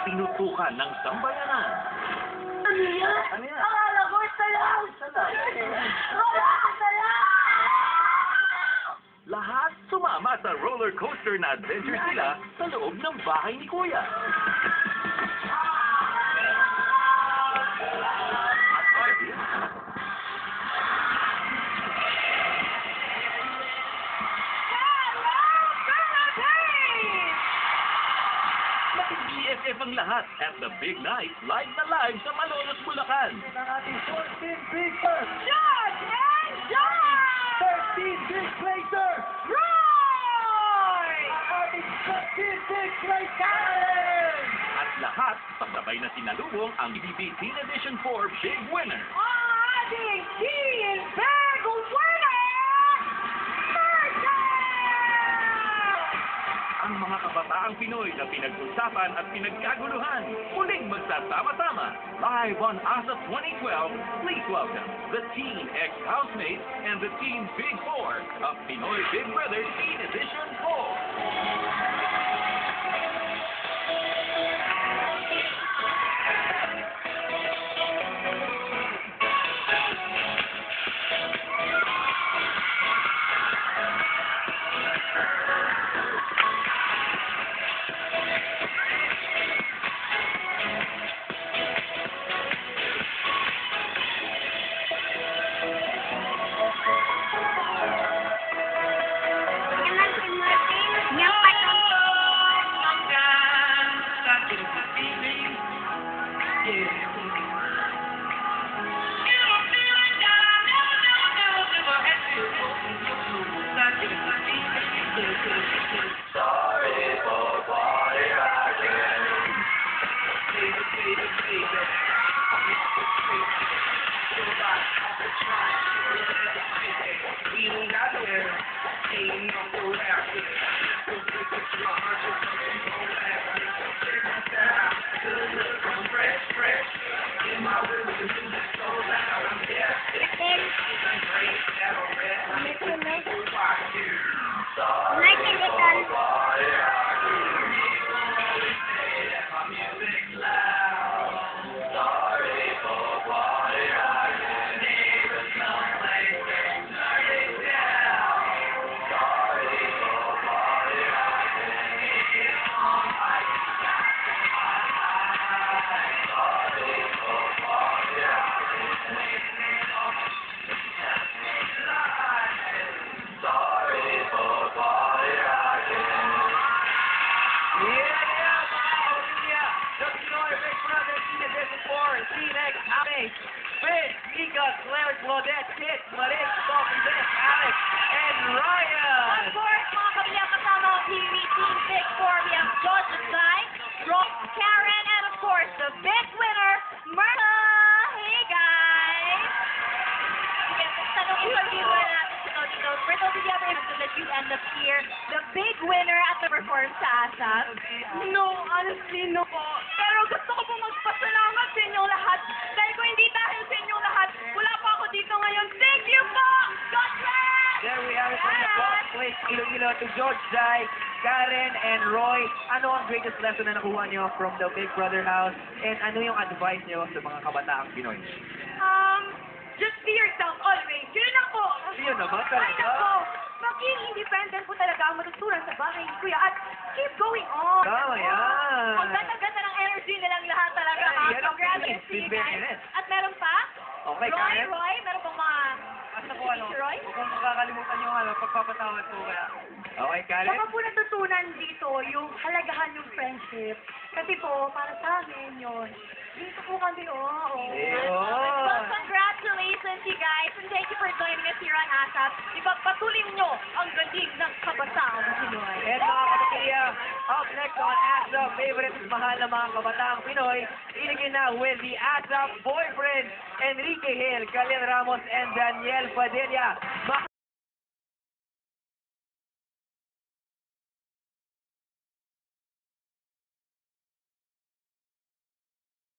tinutukan ng sambayanan. Ano yan? Ano yan? Akala ko isa lang! Wala! Isa lang! Lahat sumama sa roller coaster na adventure sila sa loob ng bahay ni Kuya. At Arvin, BFF ang lahat at the big night live na live sa Malolos, Bulacan. Ang ating 14 big first, John and John! 13 big placer, Roy! ang ating 15 big play Karen! At lahat pasabay na sinalubong ang BBB Teen Edition 4 Big Winner. Ating Teen Big Winner! Marta! Ang mga kabataang Pinoy na pinag-usapan at pinagkaguluhan, muling magsasama-sama. Live on ASA 2012, please welcome the Teen Ex-Housemates and the Teen Big Four of Pinoy Big Brother Teen Edition 4. Claire, Claudette, Kit, Marik, Sophie, Beth, Alex, and Ryan! Of course, mga kapilya, kasama ang TV Team Big Four. We have George Zai, Rob, Karen, and of course, the big winner, Marta! Hey, guys! Okay, sa nung interviewer natin dito, Brito, did you ever imagine that you end up here, the big winner at the performance sa ASAP? No, honestly, no po. Pero gusto ko po magpasalamat sa inyong lahat. Dahil kung hindi dahil sa inyong lahat, wala pa ako dito ngayon. Thank you po! God bless! There we are from the fourth place, Iloilo to George Zai, Karen, and Roy. Ano ang greatest lesson na nakuha niyo from the Big Brother house? And ano yung advice niyo sa mga kabataang Pinoy? Just be yourself always. Yun lang po. Yun naman Ay, talaga. nako. Maging independent po talaga ang matutunan sa bahay ni Kuya at keep going on. Tama yan. Ang ganda-ganda ng energy nilang lahat talaga. Ay, Ha? yan ang Congratulations feeling. to you guys. Fairness. At meron pa? Okay, Roy, Karen? Roy, meron pang mga... Basta po ano, Si Roy? huwag mong makakalimutan yung pagpapatawad ko kaya. Okay, Karen? Baka po natutunan dito yung halagahan yung friendship. Kasi po, para sa amin yun. Dito po kami, oh. Ayun. Well, congratulations you guys and thank you for joining us here on ASAP. Ipagpatuloy nyo ang galing ng kabataang Pinoy. And mga kapatid, up next on ASAP, favorite at mahal na mga kabataang Pinoy, iligin na with the ASAP boyfriend, Enrique Hill, Khalil Ramos, and Daniel Padilla.